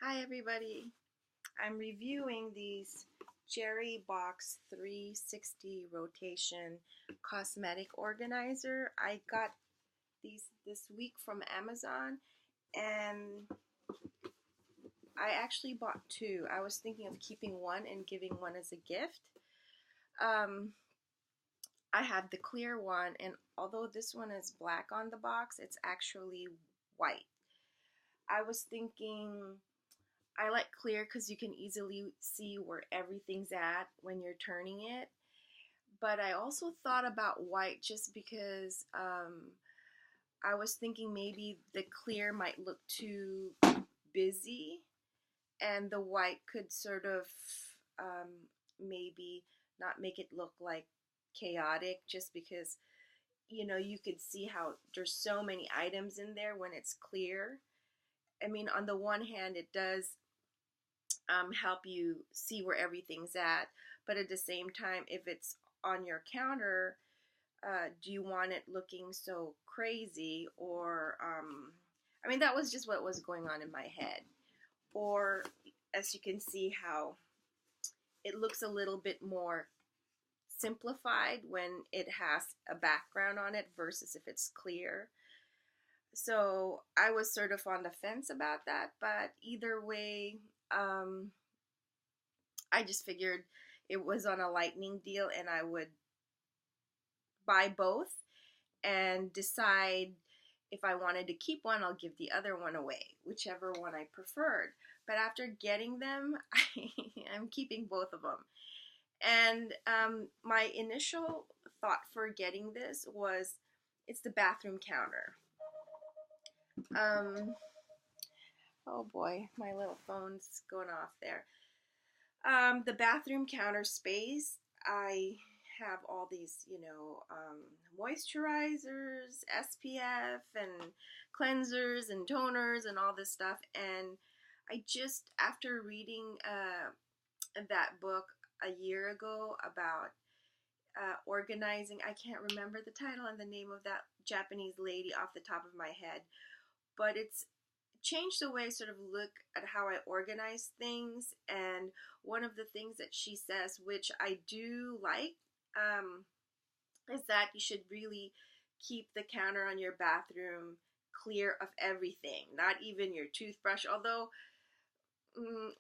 Hi everybody, I'm reviewing these Jerrybox 360 rotation cosmetic organizer. I got these this week from Amazon and I actually bought two. I was thinking of keeping one and giving one as a gift. Um, I have the clear one, and although this one is black on the box, it's actually white. I was thinking I like clear because you can easily see where everything's at when you're turning it. But I also thought about white just because I was thinking maybe the clear might look too busy and the white could sort of um, maybe not make it look like chaotic just because you could see how there's so many items in there when it's clear. I mean, on the one hand, it does help you see where everything's at. But at the same time, if it's on your counter, do you want it looking so crazy? Or, I mean, that was just what was going on in my head. Or, as you can see, how it looks a little bit more simplified when it has a background on it versus if it's clear. So I was sort of on the fence about that, but either way, I just figured it was on a lightning deal and I would buy both and decide if I wanted to keep one, I'll give the other one away, whichever one I preferred. But after getting them, I'm keeping both of them. And my initial thought for getting this was it's the bathroom counter. Oh boy, my little phone's going off there. The bathroom counter space, I have all these, moisturizers, SPF, and cleansers, and toners, and all this stuff. And I just, after reading that book a year ago about organizing, I can't remember the title and the name of that Japanese lady off the top of my head, but it's changed the way I sort of look at how I organize things. And one of the things that she says, which I do like, is that you should really keep the counter on your bathroom clear of everything, not even your toothbrush. Although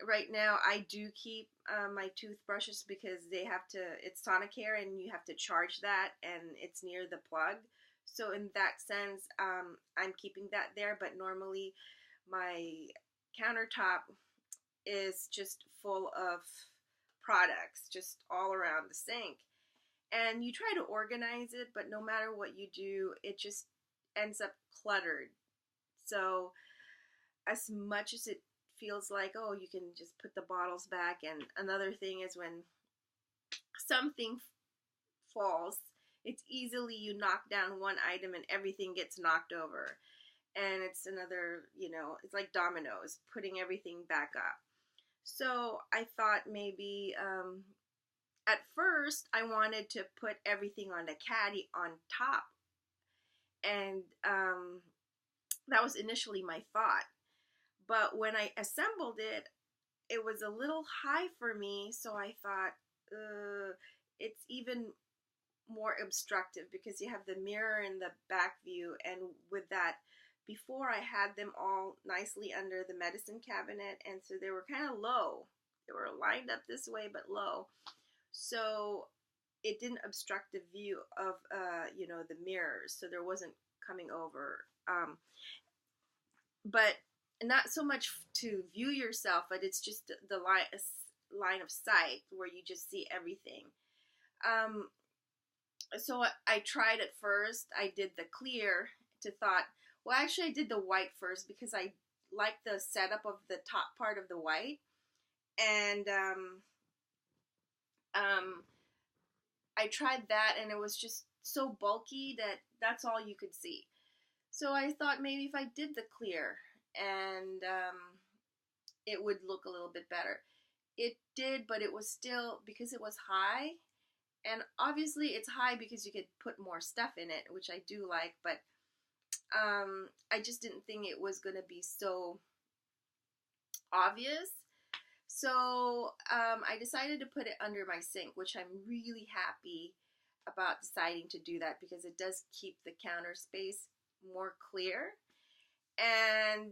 right now I do keep my toothbrushes because it's Sonicare and you have to charge that and it's near the plug. So in that sense, I'm keeping that there, but normally my countertop is just full of products just all around the sink. And you try to organize it, but no matter what you do, it just ends up cluttered. So as much as it feels like, oh, you can just put the bottles back, and another thing is when something falls, it's easily you knock down one item and everything gets knocked over. And it's another, it's like dominoes, putting everything back up. So I thought maybe, at first I wanted to put everything on a caddy on top. And that was initially my thought. But when I assembled it, it was a little high for me. So I thought, it's even more obstructive because you have the mirror in the back view, and with that, before I had them all nicely under the medicine cabinet, and so they were kind of low. They were lined up this way but low, so it didn't obstruct the view of the mirrors, so there wasn't coming over, but not so much to view yourself, but it's just the line of sight where you just see everything. So I tried at first. I did the clear well, actually I did the white first because I like the setup of the top part of the white. And I tried that and it was just so bulky that that's all you could see. So I thought maybe if I did the clear and it would look a little bit better. It did, but it was still, because it was high, and obviously it's high because you could put more stuff in it, which I do like, but I just didn't think it was going to be so obvious. So I decided to put it under my sink, which I'm really happy about deciding to do that because it does keep the counter space more clear. And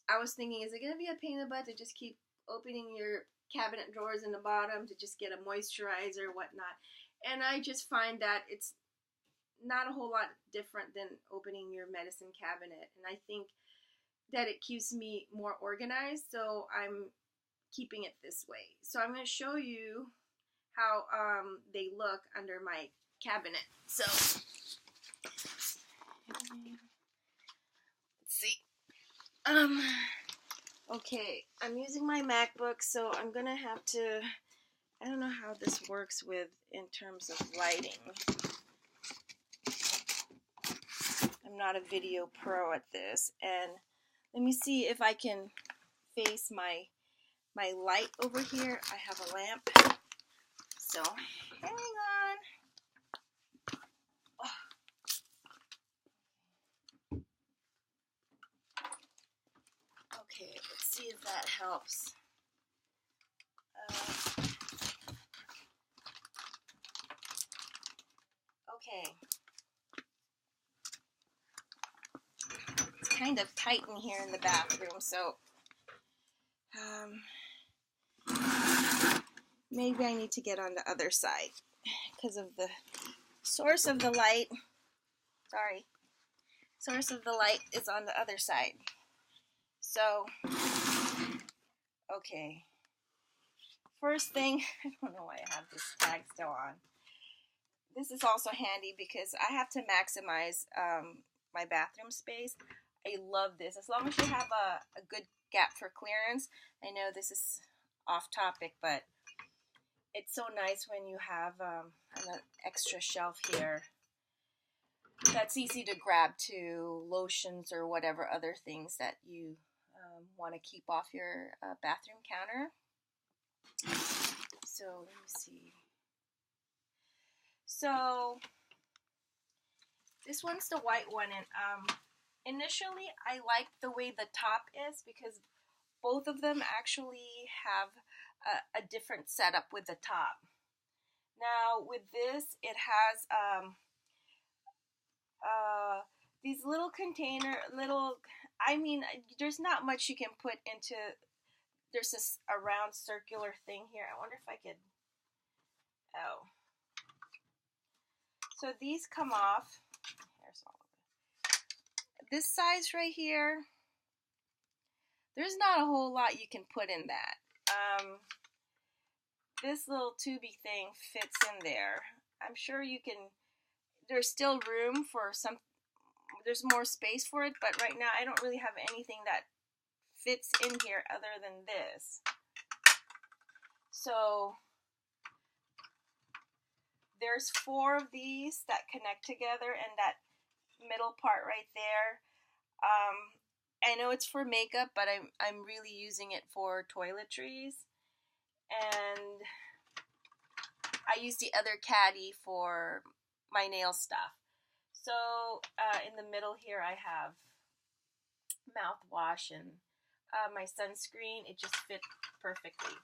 I was thinking, is it going to be a pain in the butt to just keep opening your cabinet drawers in the bottom to just get a moisturizer or whatnot? And I just find that it's not a whole lot different than opening your medicine cabinet. And I think that it keeps me more organized, so I'm keeping it this way. So I'm going to show you how they look under my cabinet. So let's see. Okay, I'm using my MacBook, so I'm gonna have to, I don't know how this works with in terms of lighting. I'm not a video pro at this, and let me see if I can face my light over here. I have a lamp, so hang on. Okay, let's see if that helps. Okay. It's kind of tight in here in the bathroom, so maybe I need to get on the other side because of the source of the light. Sorry. Source of the light is on the other side. So, okay. First thing, I don't know why I have this tag still on. This is also handy because I have to maximize my bathroom space. I love this. As long as you have a good gap for clearance. I know this is off topic, but it's so nice when you have an extra shelf here that's easy to grab to lotions or whatever other things that you want to keep off your bathroom counter. So let me see. So this one's the white one, and initially I like the way the top is because both of them actually have a different setup with the top. Now with this, it has these little container, I mean, there's not much you can put into, there's this a round circular thing here. I wonder if I could, oh. So these come off, here's all of it. This size right here, there's not a whole lot you can put in that. This little tubey thing fits in there. I'm sure you can, there's still room for some, there's more space for it, but right now I don't really have anything that fits in here other than this. So there's 4 of these that connect together, and that middle part right there, I know it's for makeup, but I'm really using it for toiletries. And I use the other caddy for my nail stuff. So in the middle here I have mouthwash and my sunscreen. It just fit perfectly.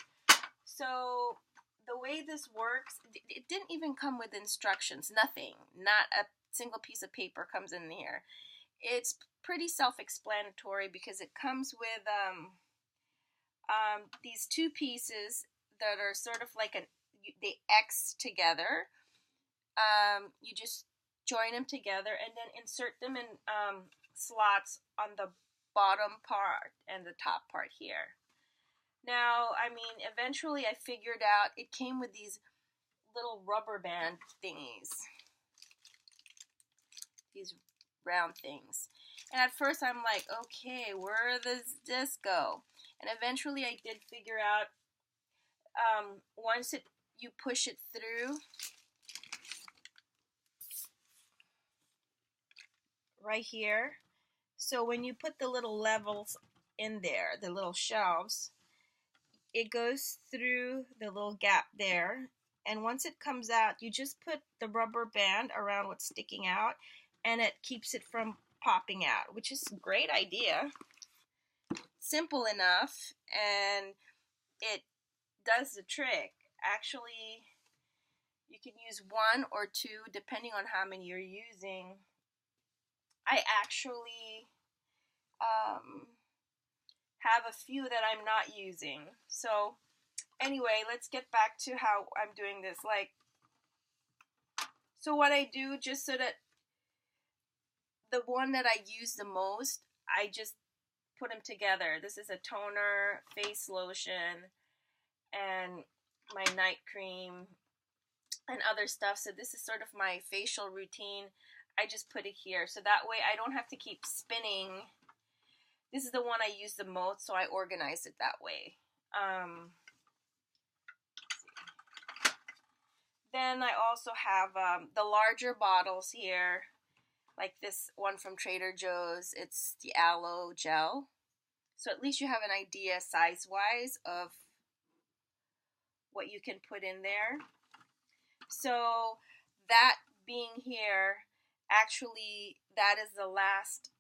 So the way this works, it didn't even come with instructions, nothing. Not a single piece of paper comes in here. It's pretty self-explanatory because it comes with these 2 pieces that are sort of like they X together. You just join them together and then insert them in slots on the bottom part and the top part here. Now, I mean, eventually I figured out it came with these little rubber band thingies. These round things. And at first I'm like, okay, where does this go? And eventually I did figure out, once you push it through, right here, so when you put the little levels in there, the little shelves, it goes through the little gap there, and once it comes out, you just put the rubber band around what's sticking out, and it keeps it from popping out, which is a great idea. simple enough, and it does the trick. Actually, you can use one or two depending on how many you're using. I actually have a few that I'm not using. So anyway, let's get back to how I'm doing this. Like, so what I do, just so that the one that I use the most, I just put them together. This is a toner, face lotion, and my night cream and other stuff. So this is sort of my facial routine. I just put it here, so that way I don't have to keep spinning. This is the one I use the most, so I organize it that way. Then I also have the larger bottles here, like this one from Trader Joe's. It's the aloe gel. So at least you have an idea size-wise of what you can put in there. So that being here, actually that is the last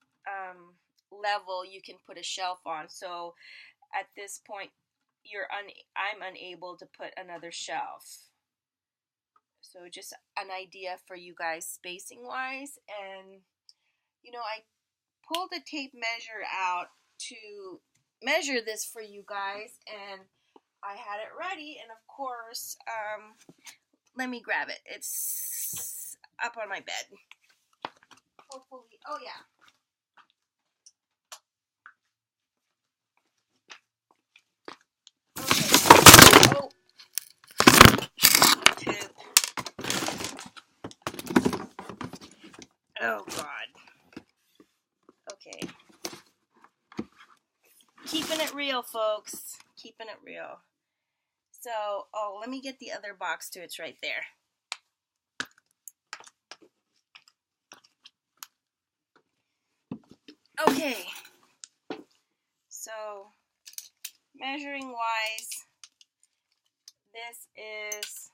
level you can put a shelf on. So at this point, I'm unable to put another shelf. So just an idea for you guys spacing wise. And you know, I pulled a tape measure out to measure this for you guys, and I had it ready. And of course, let me grab it. It's up on my bed. Hopefully, oh yeah. Okay. Oh. Tip. Oh God. Okay. Keeping it real, folks. Keeping it real. So, oh, let me get the other box too. It's right there. Okay. So, measuring wise, this is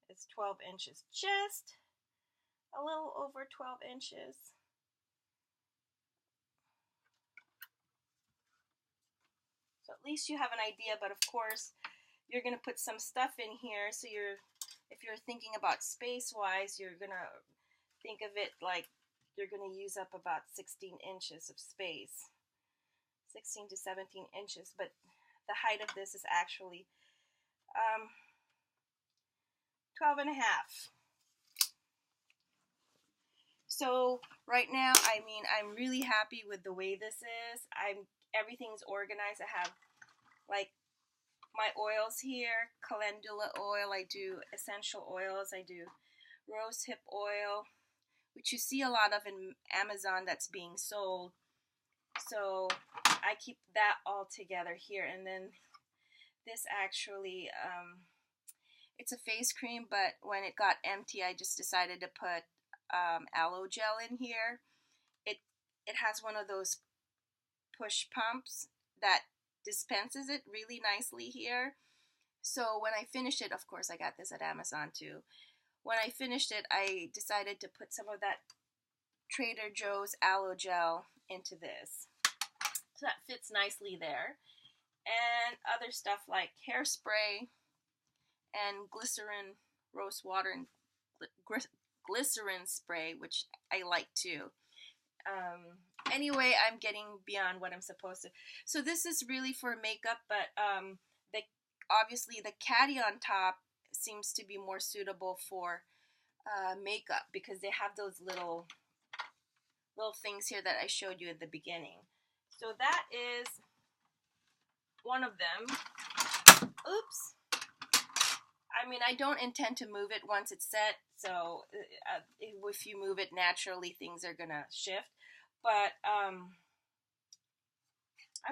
it's 12 inches. Just a little over 12 inches. So at least you have an idea, but of course you're gonna put some stuff in here. So if you're thinking about space-wise, you're gonna think of it like you're gonna use up about 16 inches of space, 16 to 17 inches. But the height of this is actually 12 and a half. So right now, I mean, I'm really happy with the way this is. Everything's organized. I have like my oils here, calendula oil. I do essential oils. I do rosehip oil, which you see a lot of in Amazon that's being sold. So I keep that all together here. And then this actually, it's a face cream, but when it got empty, I just decided to put aloe gel in here. It has one of those push pumps that dispenses it really nicely here. So when I finished it, of course I got this at Amazon too. When I finished it, I decided to put some of that Trader Joe's aloe gel into this. So that fits nicely there. And other stuff like hairspray and glycerin, rose water and glycerin spray, which I like too. Anyway, I'm getting beyond what I'm supposed to. So this is really for makeup, but obviously the caddy on top seems to be more suitable for makeup because they have those little things here that I showed you at the beginning. So that is one of them. Oops. I mean, I don't intend to move it once it's set, so if you move it naturally, things are gonna shift. But I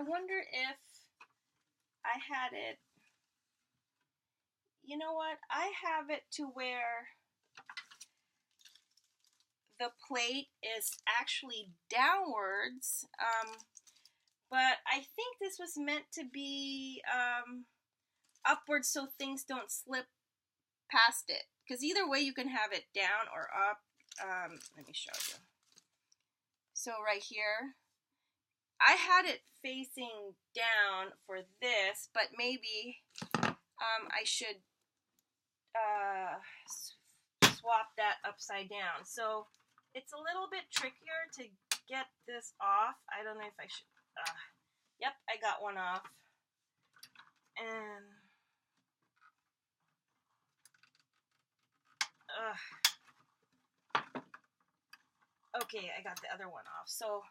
wonder if I had it, you know what, I have it to where the plate is actually downwards, but I think this was meant to be upwards so things don't slip past it, because either way you can have it down or up. let me show you. So right here, I had it facing down for this, but maybe I should swap that upside down. So it's a little bit trickier to get this off. I don't know if I should. Yep, I got one off. And okay, I got the other one off. So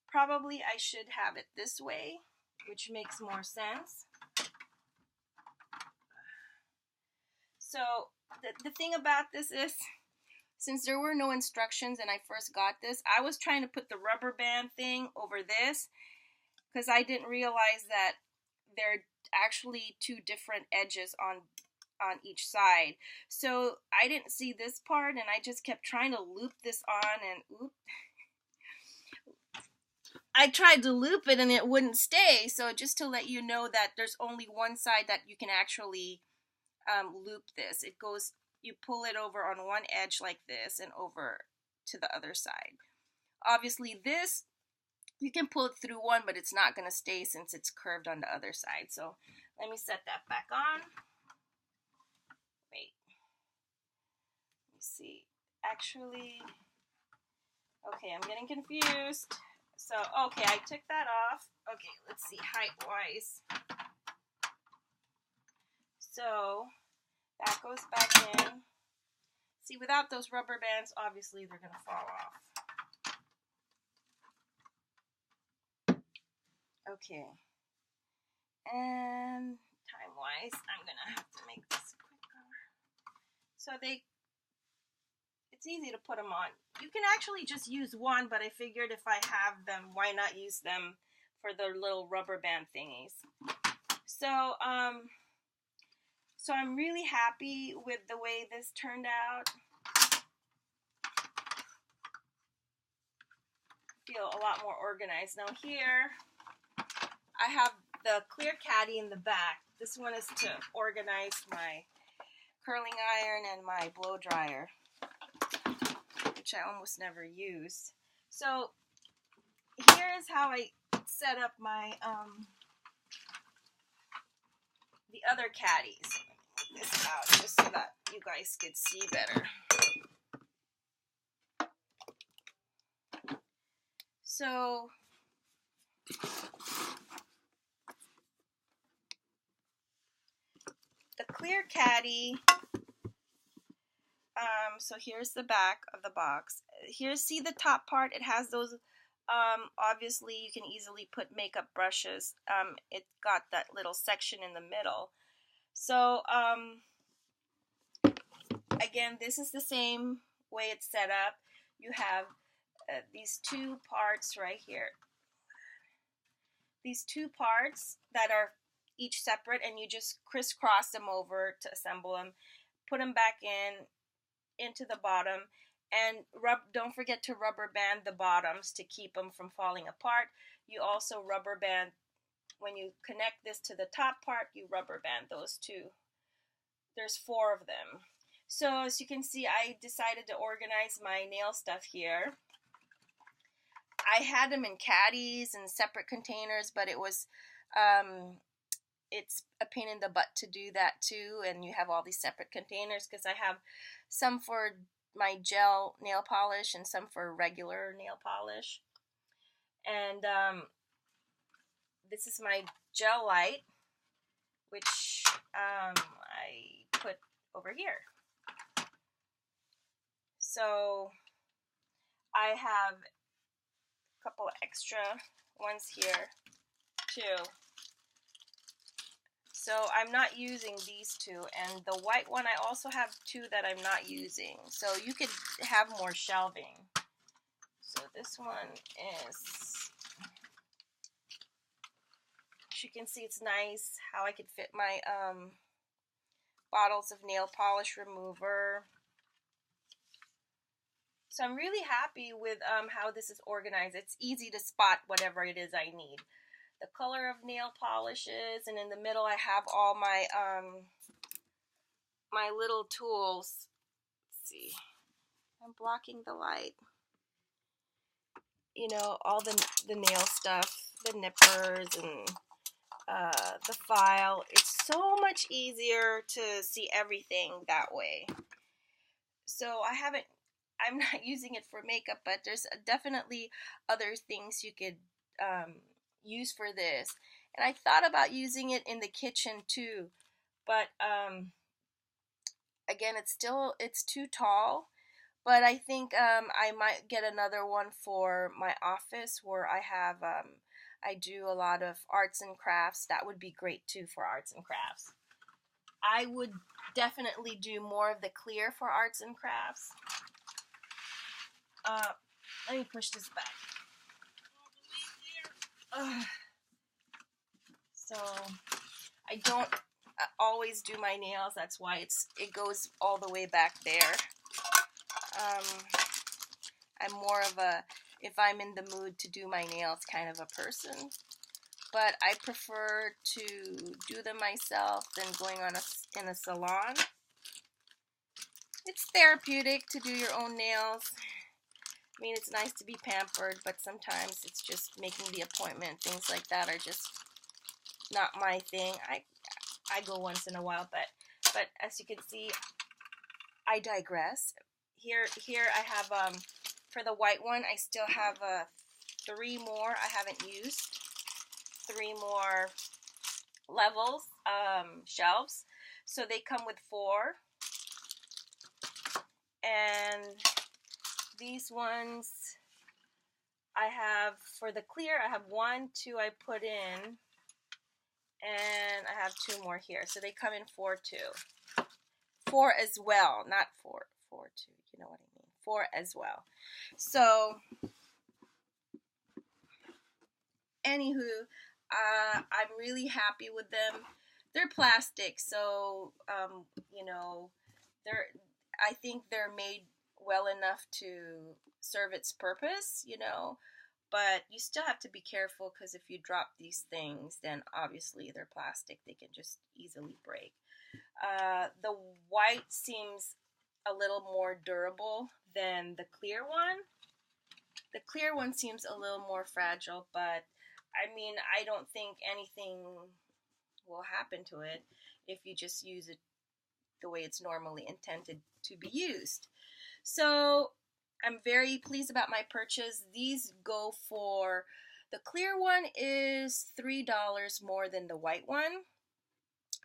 probably I should have it this way, which makes more sense. So the thing about this is, since there were no instructions and I first got this, I was trying to put the rubber band thing over this because I didn't realize that there are actually two different edges on each side. So I didn't see this part, and I just kept trying to loop this on, and I tried to loop it and it wouldn't stay. So just to let you know that there's only one side that you can actually loop this. It goes, you pull it over on one edge like this and over to the other side. Obviously this, you can pull it through one, but it's not going to stay since it's curved on the other side. So let me set that back on. Wait. Let me see. Actually, okay, I'm getting confused. So, okay, I took that off. Okay, let's see, height-wise. So that goes back in. See, without those rubber bands, obviously they're going to fall off. Okay. And time-wise, I'm going to have to make this quicker. So it's easy to put them on. You can actually just use one, but I figured if I have them, why not use them for the little rubber band thingies. So, so I'm really happy with the way this turned out. Feel a lot more organized. Now here, I have the clear caddy in the back. This one is to organize my curling iron and my blow dryer, which I almost never use. So here is how I set up my the other caddies. Let me move this out just so that you guys could see better. So the clear caddy, so here's the back of the box. Here, see the top part? It has those, obviously you can easily put makeup brushes. It got that little section in the middle. So, again, this is the same way it's set up. You have these two parts right here. These two parts that are each separate, and you just crisscross them over to assemble them. Put them back into the bottom, and don't forget to rubber band the bottoms to keep them from falling apart. You also rubber band, when you connect this to the top part, you rubber band those two. There's 4 of them. So as you can see, I decided to organize my nail stuff here. I had them in caddies and separate containers, but it was it's a pain in the butt to do that too, and you have all these separate containers because I have some for my gel nail polish and some for regular nail polish. And this is my gel light, which I put over here. So I have a couple of extra ones here too. So I'm not using these 2, and the white one I also have 2 that I'm not using. So you could have more shelving. So this one is, as you can see, it's nice how I could fit my bottles of nail polish remover. So I'm really happy with how this is organized. It's easy to spot whatever it is I need. The color of nail polishes, and in the middle I have all my my little tools. Let's see, I'm blocking the light. You know, all the nail stuff, the nippers and the file. It's so much easier to see everything that way. So I'm not using it for makeup, but there's definitely other things you could use for this. And I thought about using it in the kitchen too, but again, it's too tall. But I think I might get another one for my office where I do a lot of arts and crafts. That would be great too for arts and crafts. I would definitely do more of the clear for arts and crafts. Let me push this back. So I don't always do my nails. That's why it goes all the way back there. I'm more of a, if I'm in the mood to do my nails kind of a person. But I prefer to do them myself than going in a salon. It's therapeutic to do your own nails. I mean, it's nice to be pampered, but sometimes it's just making the appointment. Things like that are just not my thing. I go once in a while, but as you can see, I digress. Here I have for the white one, I still have 3 more I haven't used. 3 more levels, shelves. So they come with 4. And these ones I have, for the clear, I have 1, 2 I put in, and I have 2 more here. So they come in 4 too. 4 as well, not 4 2, you know what I mean. 4 as well. So, anywho, I'm really happy with them. They're plastic, so you know, I think they're made well enough to serve its purpose, you know, but you still have to be careful because if you drop these things, then obviously they're plastic. They can just easily break. The white seems a little more durable than the clear one. The clear one seems a little more fragile, but I mean, I don't think anything will happen to it if you just use it the way it's normally intended to be used. So I'm very pleased about my purchase. These go for, the clear one is $3 more than the white one,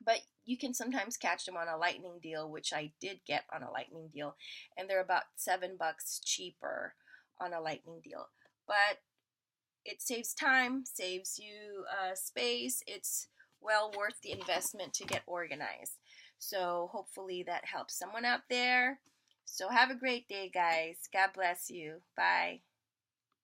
but you can sometimes catch them on a lightning deal, which I did get on a lightning deal, and they're about $7 cheaper on a lightning deal. But it saves time, saves you space. It's well worth the investment to get organized. So hopefully that helps someone out there. So have a great day, guys. God bless you. Bye.